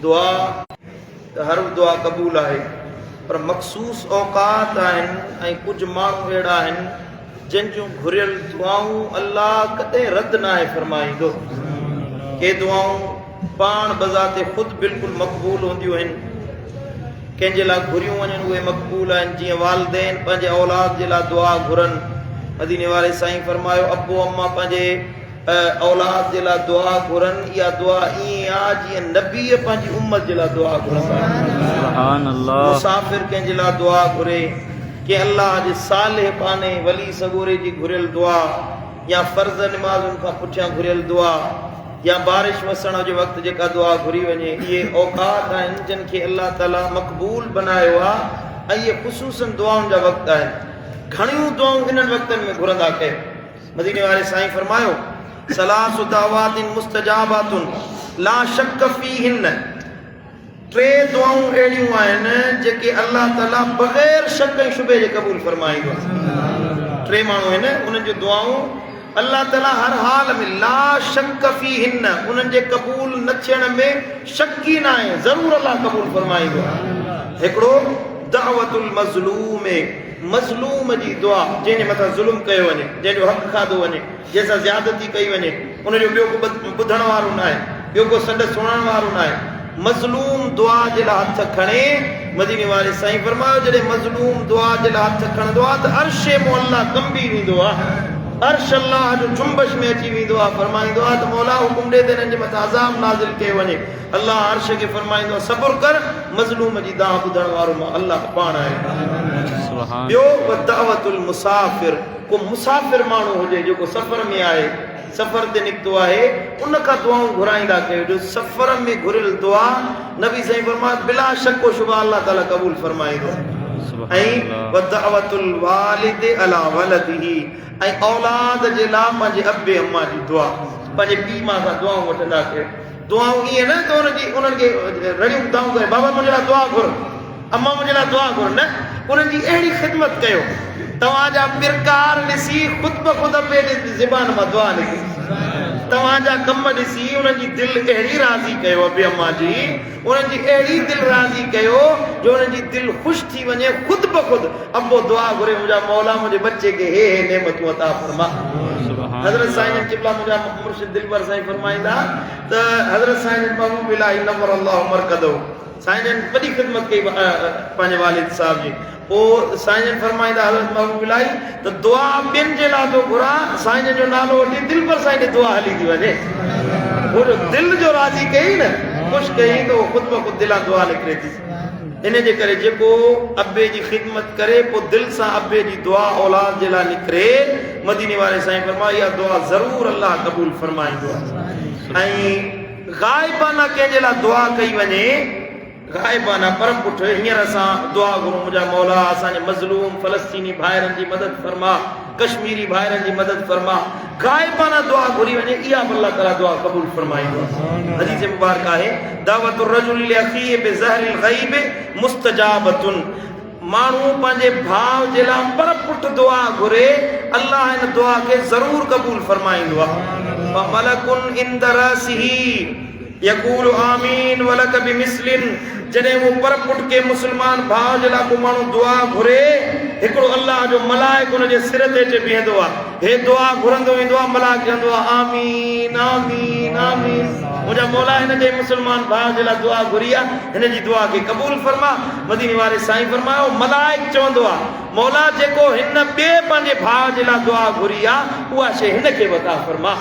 दुआ हर दुआ क़बूल है, पर मखसूस औकात आहिनि ऐं कुछ माण्हू अहिड़ा आहिनि जिन जूं घुरियल दुआऊं अल्लाह कॾहिं रद्द न आहे फरमाईंदो। के दुआऊं पाण बज़ाते ख़ुदि बिल्कुलु मक़बूल हूंदियूं आहिनि, कंहिंजे लाइ घुरियूं वञनि उहे मक़बूल आहिनि। जीअं वालिदैन पंहिंजे औलाद जे लाइ दुआ घुरनि, मदीने वारे साईं फरमायो अबो अम्मा पंहिंजे औलाद जे लाइ दुआ घुरनि, इहा दुआ ईअं आहे जीअं नबीअ पंहिंजी उम्मत जे लाइ दुआ घुरंदा। मुसाफ़िर कंहिंजे लाइ दुआ घुरे, के अल्लाह जे सालिह पाने वली सगोरे जी घुरियल दुआ, या फ़र्ज़ निमाज़ुनि खां पुठियां घुरियल दुआ, या बारिश वसण जे वक़्तु जेका दुआ घुरी वञे, इहे औकात आहिनि जिन खे अल्लाह ताला मक़बूल बनायो आहे। ऐं इहे ख़ुसूसन दुआउनि जा वक़्त आहिनि। घणियूं दुआऊं इन्हनि वक़्तनि में घुरंदा कयो। मदीने वारे साईं फरमायो सलासु दावातिन मुस्तजाबातुन ला शक फीहिन, टे दुआऊं अहिड़ियूं आहिनि जेके अल्लाह ताला बग़ैर शक ऐं शुबे जे क़बूल फरमाईंदो आहे। टे माण्हू आहिनि, उन्हनि जूं दुआऊं अल्लाह ताला हर हाल में ला शक फीहिन, उन्हनि जे क़बूल न थियण में शक ई न आहे, ज़रूरु अल्लाह क़बूल फरमाईंदो आहे। हिकिड़ो दावतुल मज़लूम, मज़लूम जी दुआ, जंहिंजे मथां ज़ुल्म कयो वञे, जंहिंजो हक़ खाधो वञे, जंहिंसां ज़्यादती कई वञे, उनजो ॿियो को ॿुधण वारो न आहे, ॿियो को संड सुणण वारो न आहे। मज़लूम दुआ जे लाइ हथ खणे, मदीने वारे साईं फरमायो जॾहिं मज़लूम दुआ जे लाइ हथ खणंदो आहे त अर्शे मुअल्ला कंबी वेंदो आहे, अर्श अल्लाह जो चुंबश में अची वेंदो आहे। फरमाईंदो आहे त मौला हुकुम ॾे त हिननि जे मथां अज़ाब नाज़िल कयो वञे। अल्लाह अर्श खे फरमाईंदो आहे सब्र कर, मज़लूम जी दाह ॿुधण वारो मां अल्लाह पाण आहे। ॿियो दावतुल मुसाफ़िर, को मुसाफ़िर माण्हू हुजे जेको सफ़र में आहे, सफ़र ते निकितो आहे, उन खां दुआऊं घुराईंदा कयो। जो सफ़र में घुरियल दुआ नबी साईं फरमायो बिला शक व शुबा अल्लाह ताला क़बूल फरमाईंदो। ऐं दावतुल वालिद अला वलदिही, ऐं औलाद जे लाइ पंहिंजे अबे अम्मा जी दुआ, पंहिंजे पीउ मां खां दुआऊं वठंदा कयो। दुआऊं ईअं न त उन्हनि खे रड़ियूं दुआऊं कयो, बाबा मुंहिंजे लाइ दुआ घुर, अम्मा मुंहिंजे लाइ दुआ घुर, न, उन्हनि जी अहिड़ी ख़िदमत कयो। तव्हांजा पिरकार ॾिसी ख़ुदि ब ख़ुदि अबे जे ज़बान मां दुआ निकिरी, तव्हांजा कम ॾिसी उन्हनि जी दिलि अहिड़ी राज़ी कयो, अबे अम्मा जी उन्हनि जी अहिड़ी दिलि राज़ी कयो जो उन्हनि जी दिलि ख़ुशि थी वञे। ख़ुदि ब ख़ुदि अबो दुआ घुरे, मुंहिंजा मौला मुंहिंजे बच्चे खे हे नेमतूं अता फरमा। हज़रत साईं चिबला मुंहिंजा मुर्शिद दिलबर साईं फरमाईंदा त हज़रत साईं महबूब इलाही नवर अल्लाह मरकदो, साईं जन वॾी ख़िदमत कई पंहिंजे वालिद साहिब जी। पोइ साईं जन फरमाईंदा हज़रत महबूब इलाही त दुआ ॿियनि जे लाइ थो घुरां, साईं जन जो नालो वठी दिलबर साईं खे दुआ हली थी वञे। उहो जो दिलि जो राज़ी कई न, ख़ुशि कई त उहो ख़ुदि ब ख़ुदि दिलां दुआ निकिरे थी। इन जे करे जेको अबे जी ख़िदमत करे पोइ दिलि सां अबे जी दुआ औलाद जे लाइ निकिरे, मदीने वारे साईं फरमायो इहा दुआ ज़रूरु अल्लाह क़बूल फरमाईंदो आहे। ऐं ग़ाइबाना कंहिंजे लाइ दुआ कई वञे, ग़ाइबाना परम पुठ हींअर असां दुआ घुरूं, मुंहिंजा मौला असांजे मज़लूम फ़लस्तीनी भाइरनि जी मदद फरमा, कश्मीरी भाइरनि जी मदद फरमा। ग़ाइबाना दुआ घुरी वञे, इहा बि अल्लाह ताला दुआ क़बूल फरमाईंदो आहे। हदीस मुबारक आहे दावतुर रजुल लिअख़ीहि बिज़हरिल ग़ैब मुस्तजाबतुन, माण्हू पंहिंजे भाउ जे लाइ पर पुठ दुआ घुरे, अल्लाह हिन दुआ खे ज़रूरु क़बूल फरमाईंदो आहे। मलकुन इंद रअसिही यक़ूलु आमीन वलक बिमिस्लिन, जॾहिं वो पर पुठ के मुस्लमान भाउ जे लाइ को माण्हू दुआ घुरे, हिकिड़ो अल्लाह जो मलाइक उनजे सिर ते अची बीहंदो आहे, हे दुआ घुरंदो वेंदो आहे, मलाइक चवंदो आहे आमीन आमीन आमीन, मुंहिंजा मौला हिन जे मुस्लमान भाउ जे लाइ दुआ घुरी आहे, हिन जी दुआ खे क़बूल फरमा। मदीने वारे साईं फरमायो मलाइक चवंदो आहे मौला जेको हिन ॿिए पंहिंजे भाउ जे लाइ दुआ घुरी आहे उहा शइ हिन खे वता फरमा।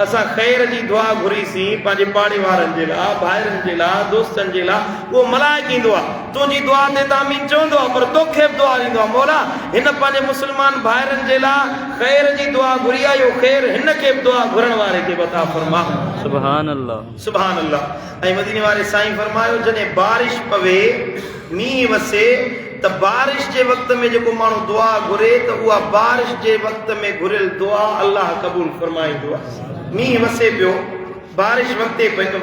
असां ख़ैर जी दुआ घुरीसीं पंहिंजे पाड़े वारनि जे लाइ, भाइरनि जे लाइ, दोस्तनि जे लाइ, उहो मलाइक ईंदो आहे, तुंहिंजी दुआ ते तामीन चवंदो आहे, पर तोखे बि दुआ ॾींदो आहे मौला हिन पंहिंजे मुस्लमान भाइरनि जे लाइ ख़ैर जी दुआ घुरी आहे, इहो ख़ैर हिन खे बि दुआ घुरण वारे खे वता फरमा। सुभान अल्लाह सुभान अल्लाह। ऐं मदीने वारे साईं फरमायो जॾहिं बारिश पवे, मींहुं वसे, त बारिश जे वक़्त में जेको माण्हू दुआ घुरे त उहा बारिश जे वक़्त में घुरियल दुआ अल्लाह क़बूल फरमाईंदो आहे। मींहुं वसे पियो, बारिश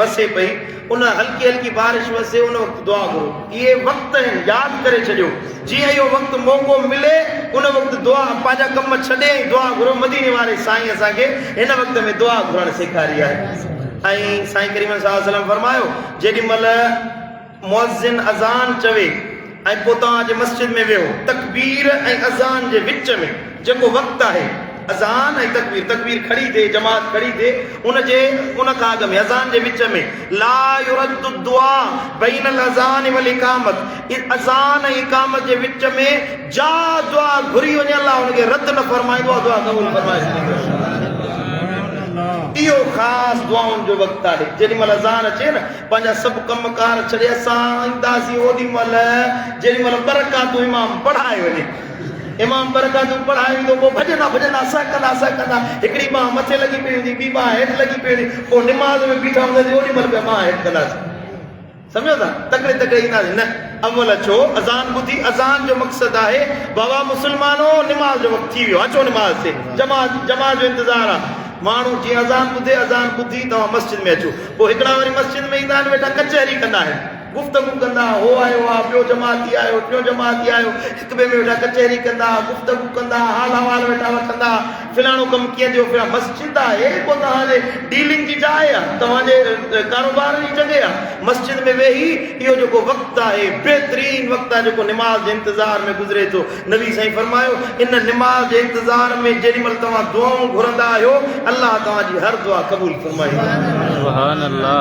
वसे पई, उन हल्की हल्की बारिश वसे, उन वक़्तु दुआ घुरो। इहे वक़्त आहिनि, यादि करे छॾियो, जीअं इहो वक़्तु मौक़ो मिले उन वक़्तु दुआ पंहिंजा कम छॾे दुआ घुरो। मदीने वारे साईं असांखे हिन वक़्त में दुआ घुरणु सेखारी आहे। ऐं साईं करीम सल्लल्लाहु अलैहि वसल्लम फरमायो जेॾीमहिल मुअज़्ज़िन अज़ान चवे ऐं पोइ तव्हां जे मस्जिद में वेहो, तकबीर ऐं अज़ान जे विच में जेको वक़्तु आहे, अज़ान ऐं तकबीर खड़ी थिए, जमात खड़ी थिए, उन खां अॻु में अज़ान जे विच में ला युरद्दु दुआ बैनल अज़ान वल इकामत, अज़ान ऐं इकामत जे विच में जा दुआ घुरी वञे अल्लाह उनखे रद्द न फरमाईंदो आहे, दुआ क़बूल फरमाए। इहो ख़ासि दुआउनि जो वक़्तु आहे। जेॾीमहिल अज़ान अचे न, पंहिंजा सभु कमकार छॾे असां ईंदासीं ओॾीमहिल जेॾीमहिल बरकातूं इमाम पढ़ाए वञे, इमाम बरकातूं पढ़ाए वेंदो, पोइ भॼंदा कंदा हिकिड़ी बांह मथे लॻी पई हूंदी, ॿी बांह हेठि लॻी पई हूंदी, पोइ निमाज़ में बीठा हूंदासीं ओॾीमहिल पिया बांह हेठि कंदासीं। सम्झो था, तकिड़े ईंदासीं न अमल अचो अज़ान ॿुधी। अज़ान जो मक़सदु आहे बाबा मुस्लमानो निमाज़ जो वक़्तु थी वियो, अचो निमाज़ ते, जमात जो इंतज़ारु आहे। माण्हू जीअं अज़ान ॿुधी तव्हां मस्जिद में अचो, पोइ हिकिड़ा वरी मस्जिद में ईंदा आहिनि, वेठा कचहरी कंदा आहिनि, गुफ़्तगू कंदा, हो आयो आहे, ॿियो जमाती आयो, टियों जमाती आयो, हिक ॿिए में वेठा कचहरी कंदा, गुफ़्तगू कंदा, हाल अहवाल वेठा वठंदा, फिलाणो कमु कीअं थियो, मस्जिद आहे को तव्हांजे डीलिंग जी जाइ आहे, तव्हांजे कारोबार जी जॻह आहे। मस्जिद में वेही इहो जेको वक़्तु आहे, बहितरीन वक़्तु आहे जेको निमाज़ जे इंतज़ार में गुज़रे थो। नबी साईं फरमायो इन निमाज़ जे इंतज़ार में जेॾीमहिल तव्हां दुआऊं घुरंदा आहियो, अल्लाह तव्हांजी हर दुआ क़बूल फरमाईंदो। सुभान अल्लाह,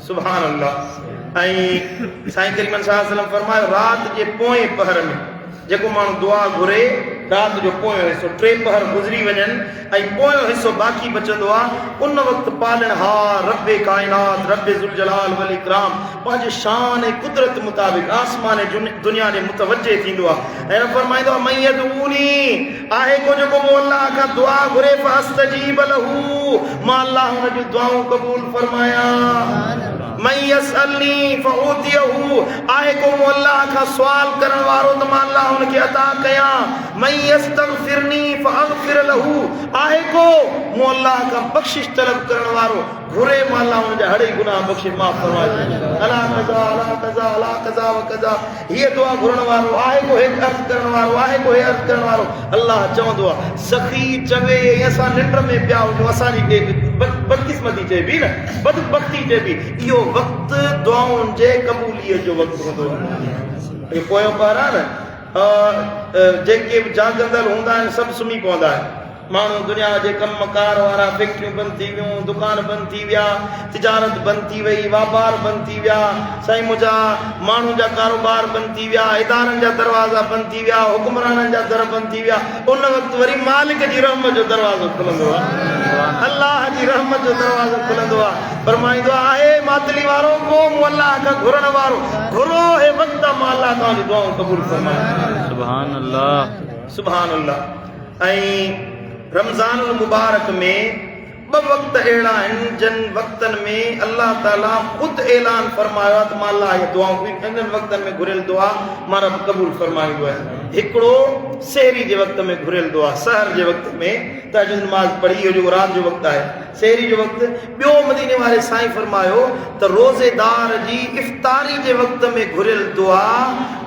सुभान अल्लाह। ऐं साईं करीम सल्लल्लाहु अलैहि वसल्लम फरमायो राति जे पोएं पहर में जेको माण्हू दुआ घुरे, राति जो पोयों हिसो 3 पहर गुज़री वञनि ऐं पोयों हिसो बाक़ी बचंदो आहे, उन वक़्तु पालनहार रब्बे काइनात रब्बे ज़ुल जलाल वल इकराम पंहिंजे शान ऐं कुदरत मुताबिक़ आसमान दुनिया जे मुतवजे थींदो आहे ऐं फरमाईंदो आहे मैं यदूनी आहे को जेको मूं अल्लाह खां दुआ घुरे फअस्तजीब लहू, मां अल्लाह हुन जूं दुआऊं क़बूल फरमायां। मैं यसअलनी फऊतियहू आहे को मूं अल्लाह खां सुवाल करण वारो त मां अल्लाह हुनखे अता कयां। मैं यस्तगफिरनी फअगफिर लहू आहे को मूं अल्लाह खां बख़्शिश तलब करण वारो, घुरे मां अल्लाह हुनजा हड़े गुनाह बख़्शे माफ़ फरमाए। अला कज़ा अला कज़ा अला कज़ा व कज़ा, हीअ दुआ घुरण वारो आहे को, हे अर्ज़ करण वारो आहे को, हे अर्ज़ करण वारो। अल्लाह चवंदो आहे सखी चवे असां निंड में पिया हुजूं, असांजी बदकिस्मती चइबी न, बदबख्ती चइबी, इहो वक़्तु दुआउनि जे क़बूलियत जो वक़्तु हूंदो आहे। इहो पोयों पहर आहे न, जेके बि जागंदड़ हूंदा आहिनि सभु सुम्ही पवंदा आहिनि। माण्हू दुनिया जे कमकार वारा, फैक्ट्रियूं बंदि थी वियूं, दुकान बंदि थी विया, तिजारत बंदि थी वई, वापार बंदि थी विया, साईं मुंहिंजा माण्हू जा कारोबार बंदि थी विया, इदारनि जा दरवाज़ा बंदि थी विया, हुक्मराननि जा दर बंदि थी विया। उन वक़्तु वरी मालिक जी रहमत जो दरवाज़ो खुलंदो आहे, अल्लाह जी रहमत जो दरवाज़ो खुलंदो आहे। फरमाईंदो आहे मातली वारो को मूं अल्लाह खां घुरण वारो, घुरो हे वक़्तु मां अल्लाह तव्हांजी दुआऊं क़बूल फरमाए। सुभान अल्लाह, सुभान अल्लाह। ऐं रमज़ान मुबारक में 2 वक़्त अहिड़ा आहिनि जिन वक़्तनि में अल्लाह ताला ख़ुदि ऐलान फरमायो आहे त मां अल्लाह इहे दुआऊं इन्हनि वक़्तनि में घुरियल दुआ मां रब क़बूल फरमाईंदो आहे। हिकिड़ो सहरी जे वक़्त में घुरियल दुआ, सहर जे वक़्त में तहज्जुद नमाज़ पढ़ी, इहो जेको राति जो वक़्तु आहे सहरी जो वक़्तु। ॿियो मदीने वारे साईं फरमायो त रोज़ेदार जी इफ़्तारी जे वक़्त में घुरियल दुआ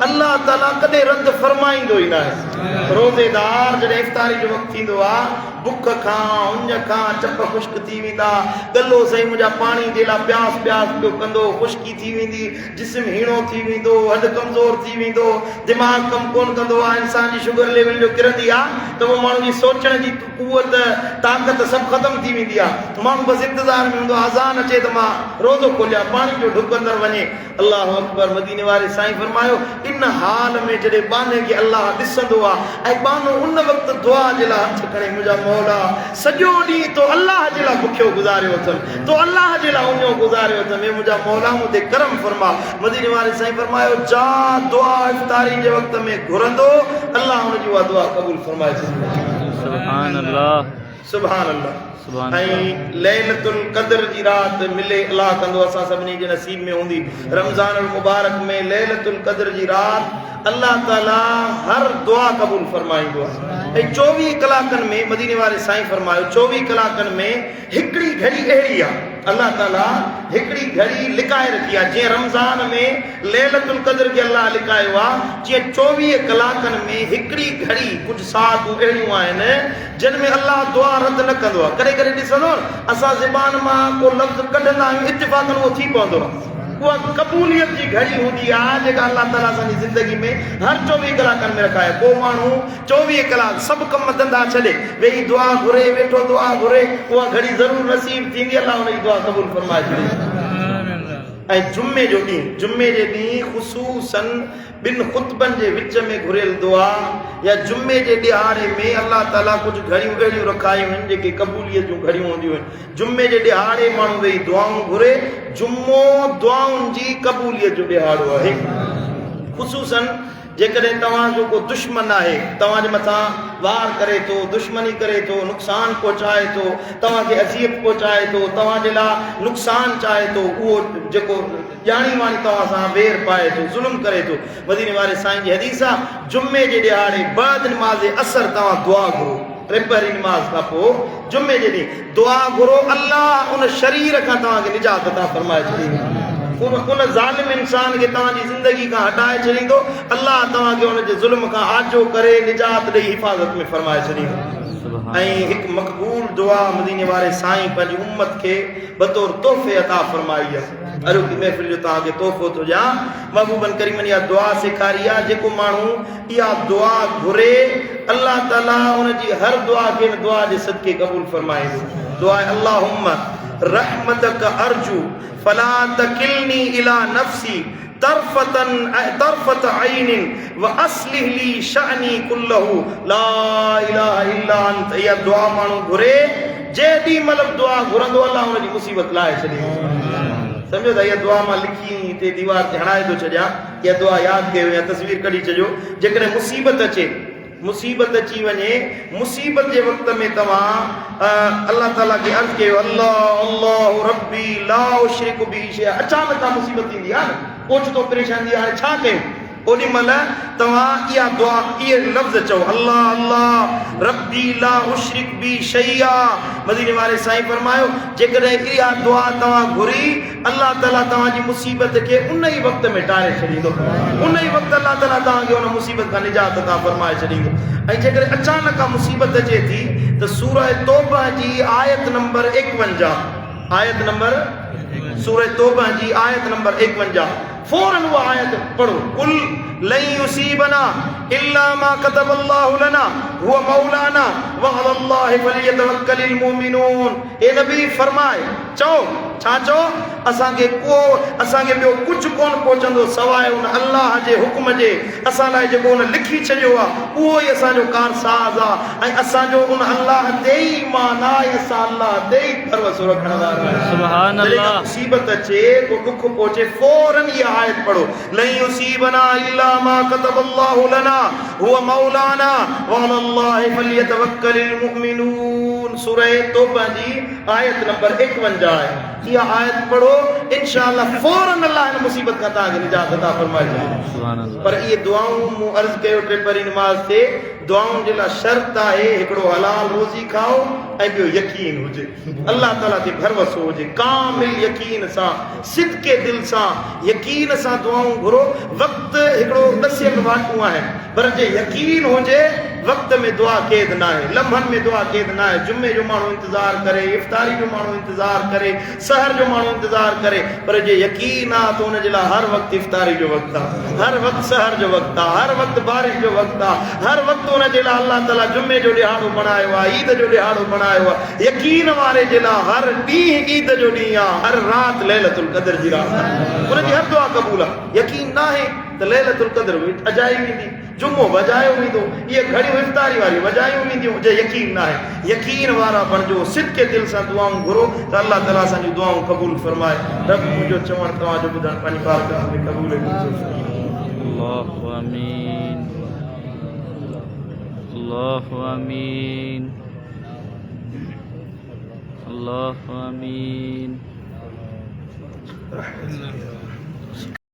अल्लाह ताला कॾहिं रद्द फरमाईंदो ई न आहे। रोज़ेदार जॾहिं इफ़्तारी जो वक़्तु थींदो आहे, बुख खां उंज खां चप ख़ुश्क थी वेंदा, गलो साईं मुंहिंजा पाणी जे लाइ प्यास पियो कंदो, ख़ुश्की थी वेंदी, जिस्म हीणो थी वेंदो, हॾ कमज़ोर थी वेंदो, दिमाग़ कमु कोन कंदो आहे, इंसान जी शुगर लेवल जो किरंदी आहे त उहो माण्हू जी सोचण जी कुवत ताक़त सभु ख़तमु थी वेंदी आहे। माण्हू बसि इंतज़ार में हूंदो आहे अज़ान अचे त मां रोज़ो खोलियां, पाणी जो ढुक अंदरि वञे। अल्लाह अकबर। मदीने वारे साईं फरमायो इन हाल में जॾहिं बाने खे अल्लाह ॾिसंदो आहे ऐं बानो उन वक़्तु दुआ जे लाइ हथ खणे, मुंहिंजा मौला सॼो ॾींहुं तो अल्लाह जे लाइ बुखियो गुज़ारियो अथमि, तो अल्लाह जे लाइ उञो गुज़ारियो अथमि, मुंहिंजा मौला मूं ते करम फरमा। मदीने वारे साईं फरमायो जा दुआ इफ़्तारी जे वक़्त में घुरंदो, अल्लाह हुनजी उहा दुआ क़बूल फरमाए। सुभान अल्लाह, सुभान अल्लाह। ऐं लैलतुल क़द्र जी राति मिले, अल्लाह कंदो असां सभिनी जे नसीब में हूंदी। रमज़ान मुबारक में लैलतुल क़द्र जी राति अल्लाह ताला हर दुआ क़बूल फरमाईंदो आहे। ऐं 24 कलाकनि में मदीने वारे साईं फरमायो 24 कलाकनि में हिकिड़ी घड़ी अहिड़ी आहे अल्लाह ताला हिकिड़ी घड़ी लिकाए रखी आहे। जीअं रमज़ान में लैलतुल क़द्र खे अल्लाह लिकायो आहे, जीअं 24 कलाकनि में हिकिड़ी घड़ी कुझु साथूं अहिड़ियूं आहिनि जिन में अल्लाह दुआ रद्द न कंदो आहे। कॾहिं कॾहिं ॾिसंदो असां ज़बान मां को लफ़्ज़ कढंदा आहियूं, इत्तिफ़ाक़न उहो थी पवंदो आहे। उहा क़बूलियत जी घड़ी हूंदी आहे जेका अल्लाह ताला असांजी ज़िंदगी में हर 24 कलाकनि में रखाए। को माण्हू 24 कलाक सभु कम धंधा छॾे वेही दुआ घुरे, वेठो दुआ घुरे, उहा घड़ी ज़रूरु नसीब थींदी, अल्लाह हुनजी दुआ क़बूल फरमाए छॾे। ऐं जुमे जो ॾींहुं, जुमे जे ॾींहुं ख़ुसूसन ॿिनि ख़ुतबनि जे विच में घुरियल दुआ या जुमे जे ॾिहाड़े में अल्लाह ताला कुझु घड़ियूं अहिड़ियूं रखायूं आहिनि जेके क़बूलियत जूं घड़ियूं हूंदियूं आहिनि। जुमे जे ॾिहाड़े माण्हू वेही दुआऊं घुरे, जुमो दुआउनि जी क़बूलियत जो ॾिहाड़ो आहे। ख़ुसूसन जेकॾहिं तव्हांजो को दुश्मन आहे, तव्हांजे मथां वार करे थो, दुश्मनी करे थो, नुक़सानु पहुचाए थो, तव्हांखे अज़ियत पहुचाए थो, तव्हांजे लाइ नुक़सानु चाहे थो, उहो जेको ॼाणी वाणी तव्हां सां वेर पाए थो, ज़ुल्म करे थो, मदीने वारे साईं जी हदीस आहे, जुमे जे ॾिहाड़े बाद नमाज़ असर तव्हां दुआ घुरो, टे पहरी नमाज़ खां पोइ जुमे जे ॾींहुं दुआ घुरो, अल्लाह उन शरीर खां तव्हांखे निजात अता फरमाए छॾींदो। उन ज़ालिम इंसान खे तव्हांजी ज़िंदगी खां हटाए छॾींदो, अल्लाह तव्हांखे उनजे ज़ुल्म खां आजो करे निजात ॾेई हिफ़ाज़त में फरमाए छॾींदो। ऐं हिकु मक़बूल दुआ मदीने वारे साईं पंहिंजी उम्मत खे बतौर तोहफ़े अता फरमाई आहे। अॼु की महफ़िल जो तव्हांखे तोहफ़ो थो ॾियां, महबूबन करीमनि इहा दुआ सेखारी आहे, जेको माण्हू इहा दुआ घुरे अल्लाह ताला उनजी हर दुआ खे दुआ जे सदके क़बूल फरमाईंदो। दुआ अल्लाहुम्मा रहमतक अर्जू फला तकिलनी इला नफ्सी तरफत ऐनिन व अस्लिह ली शअनी कुल्लहु ला इलाहा इल्ला अंत। इहा दुआ माण्हू घुरे, जेॾी महिल दुआ घुरंदो अल्लाह हुनजी मुसीबत लाहे छॾींदो। सम्झो था, इहा दुआ मां लिखी हिते दीवार ते हणाए थो छॾियां, इहा दुआ यादि कयो या तस्वीर कढी छॾियो। जेकॾहिं मुसीबत अचे, मुसीबत अची वञे, मुसीबत जे वक़्त में तव्हां अल्लाह ताला खे अर्ज़ु कयो, अल्लाह अल्लाह रब्बी ला उशरिकु बिही शैअ। अचानक का मुसीबत ईंदी आहे न, ओचितो परेशानी हाणे छा कयूं, ओॾी महिल तव्हां इहा दुआ, इहे लफ़्ज़ चओ, अल्लाह अल्लाह रब्बी ला उशरिक बी शैया। मदीने वारे साईं फरमायो, जेकॾहिं इहा दुआ तव्हां घुरी, अल्लाह ताला तव्हांजी मुसीबत खे उन ई वक़्त में टारे छॾींदो, उन ई वक़्तु अल्लाह ताला तव्हांखे उन मुसीबत खां निजात अता फरमाए छॾींदो। ऐं जेकॾहिं अचानक का मुसीबत अचे थी त सूरह तौबा जी आयत नंबर 51, आयत नंबर सूरह तौबा जी आयत नंबर 51, फौरन वो आयत पढ़ो, कुल लन युसीबना इल्ला मा कतबल्लाहु लना हुवा मौलाना व अलल्लाहि फलियतवक्कलिल मुमिनून। ए नबी फरमाए, चओ छा चओ, असांखे ॿियो कुझु कोन पहुचंदो सवाइ उन अल्लाह जे हुक्म जे। असां लाइ जेको उन लिखी छॾियो आहे उहो ई असांजो कारसाज़ आहे, ऐं असांजो उन अल्लाह ते ई ईमान आहे, असां अल्लाह ते ई भरोसो रखण वारा आहियूं। सुभान अल्लाह। मुसीबत अचे, को दुख पहुचे, फौरन इहा आयत पढ़ो, लन युसीबना इल्ला मा कतबल्लाहु लना हुवा मौलाना व अलल्लाहि फलियतवक्कलिल मुमिनून। सूरह तौबा जी आयत नंबर 51 आहे। इहा आयत पढ़ो, इंशाअल्लाह फौरन अल्लाह इन मुसीबत खां तव्हांखे निजात अता फरमाए। सुभान अल्लाह। पर इहे दुआऊं मूं अर्ज़ु कयो टे पहरी नमाज़ ते, दुआउनि जे लाइ शर्त आहे, हिकिड़ो हलाल रोज़ी खाओ ऐं ॿियो यकीन हुजे, अल्लाह ताला ते भरोसो हुजे, कामिल यकीन सां, सिदके दिल सां, यकीन सां दुआऊं घुरो। वक़्तु हिकिड़ो दसियल वाटूं आहिनि, पर जे यकीन हुजे वक़्त में दुआ क़ैद न आहे, लम्हनि में दुआ क़ैद न आहे। जुमे जो माण्हू इंतज़ारु करे, इफ़्तारी जो माण्हू इंतज़ारु करे, सहर जो माण्हू इंतज़ारु करे, पर जे यकीन आहे त हुनजे लाइ हर वक़्तु इफ़्तारी जो वक़्तु आहे, हर वक़्तु सहर जो वक़्तु आहे, हर वक़्तु बारिश जो वक़्तु आहे, हर वक़्तु हुनजे लाइ अल्लाह ताला जुमे जो ॾिहाड़ो बणायो आहे, ईद जो ॾिहाड़ो बणायो आहे। यकीन वारे जे लाइ हर ॾींहुं ईद जो ॾींहुं आहे, हर राति लैलतुल क़द्र जी रात आहे, हुनजी हर दुआ क़बूल आहे। यकीन न आहे त लैलतुल क़द्र अजाई वेंदी, जुमो वॼायो वेंदो, इहे घड़ियूं इफ़्तारी वारियूं वॼायूं वेंदियूं, जे यकीन न आहे। यकीन वारा बणिजो, सिदके दिल सां दुआऊं घुरो त अल्लाह ताला असांजूं दुआऊं क़बूल फरमाए। रब मुंहिंजो चवणु तव्हांजो ॿुधणु पंहिंजी बारगाह में क़बूल करे। अल्लाहु आमीन, अल्लाहु आमीन, अल्लाहु आमीन।